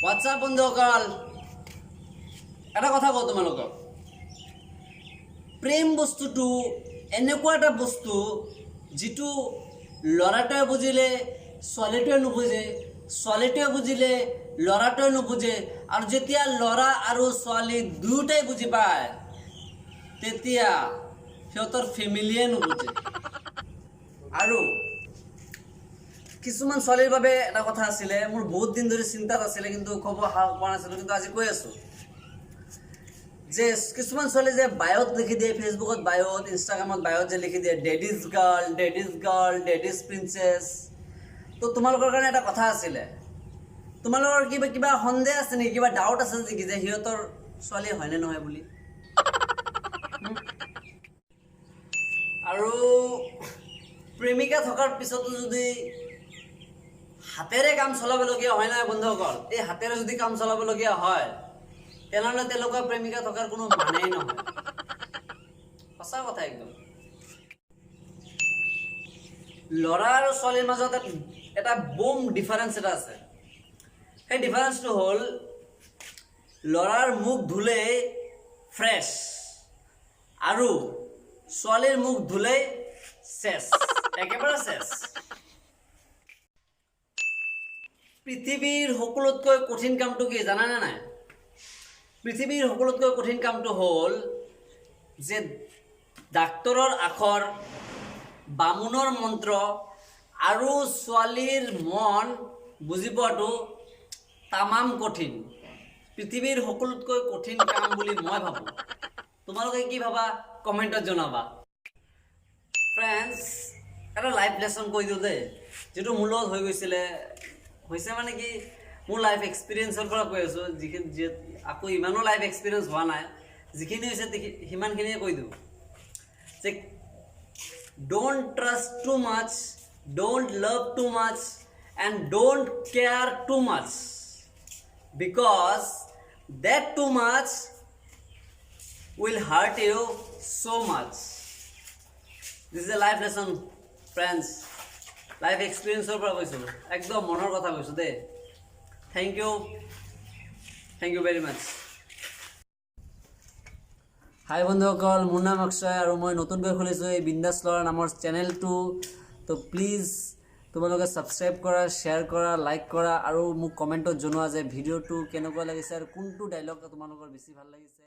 WhatsApp বন্ধুসকল, এটা কথা কওঁ তোমালোকক, প্ৰেম বস্তুটো এনেকুৱা এটা বস্তু যিটো ল'ৰাটোৱে বুজিলে ছোৱালীটোৱে নুবুজে, ছোৱালীটোৱে বুজিলে ল'ৰাটোৱে নুবুজে, আৰু যেতিয়া ল'ৰা আৰু ছোৱালী দুয়োটাই বুজি পায় তেতিয়া সিহঁতৰ ফেমিলিয়ে নুবুজে। আৰু কিছুমান ছোৱালীৰ বাবে এটা কথা আছিলে, মোৰ বহুত দিন ধৰি চিন্তাত আছিলে, কিন্তু ক'ব সাহস পোৱা নাছিলোঁ, কিন্তু আজি কৈ আছোঁ যে কিছুমান ছোৱালী যে বায়'ত লিখি দিয়ে, ফেচবুকত বায়'ত, ইনষ্টাগ্ৰামত বায়'ত যে লিখি দিয়ে dead is girl, dead is girl, dead is princess. তো তোমালোকৰ কাৰণে এটা কথা আছিলে, তোমালোকৰ কিবা সন্দেহ আছে নেকি, কিবা ডাউট আছে নেকি যে সিহঁতৰ ছোৱালী হয়নে নহয় বুলি? আৰু প্ৰেমিকা থকাৰ পিছতো যদি হাতেৰে কাম চলাবলগীয়া হয় নাই বন্ধুসকল, এই হাতেৰে যদি কাম চলাবলগীয়া হয় তেনেহ'লে তেওঁলোকৰ প্ৰেমিকা থকাৰ কোনো মানেই নহয়। সঁচা কথা একদম। ল'ৰা আৰু ছোৱালীৰ মাজত এটা বম ডিফাৰেঞ্চ এটা আছে। সেই ডিফাৰেঞ্চটো হ'ল ল'ৰাৰ মুখ ধুলেই ফ্ৰেছ আৰু ছোৱালীৰ মুখ ধুলেই চেছ, একেবাৰে চেছ। পৃথিৱীৰ সকলোতকৈ কঠিন কামটো কি জানানে নাই? পৃথিৱীৰ সকলোতকৈ কঠিন কামটো হ'ল যে ডাক্তৰৰ আখৰ, বামুণৰ মন্ত্ৰ আৰু ছোৱালীৰ মন বুজি পোৱাটো তামাম কঠিন। পৃথিৱীৰ সকলোতকৈ কঠিন কাম বুলি মই ভাবোঁ। তোমালোকে কি ভাবা কমেণ্টত জনাবা। ফ্ৰেণ্ডছ, এটা লাইফ লেছন কৈ দিওঁ দেই, যিটো মোৰ লগত হৈ গৈছিলে, হৈছে মানে কি মোৰ লাইফ এক্সপিৰিয়েঞ্চৰ পৰা কৈ আছোঁ, যিখিনি আকৌ ইমানো লাইফ এক্সপিৰিয়েঞ্চ হোৱা নাই, যিখিনি হৈছে সিমানখিনিয়ে কৈ দিওঁ যে don't trust too much, don't love too much, and don't care too much, because that too much will hurt you so much. This is a life lesson, friends. Life experience পৰা কৈছোঁ, একদম মনৰ কথা কৈছোঁ দেই। থেংক ইউ ভেৰি মাছ। হাই বন্ধুসকল, মোৰ নাম অক্ষয় আৰু মই নতুনকৈ খুলিছোঁ এই বিন্দাছ ল'ৰা নামৰ চেনেলটো। তো প্লিজ তোমালোকে ছাবস্ক্ৰাইব কৰা, শ্বেয়াৰ কৰা, লাইক কৰা আৰু মোক কমেণ্টত জনোৱা যে ভিডিঅ'টো কেনেকুৱা লাগিছে আৰু কোনটো ডাইলগ তোমালোকৰ বেছি ভাল লাগিছে।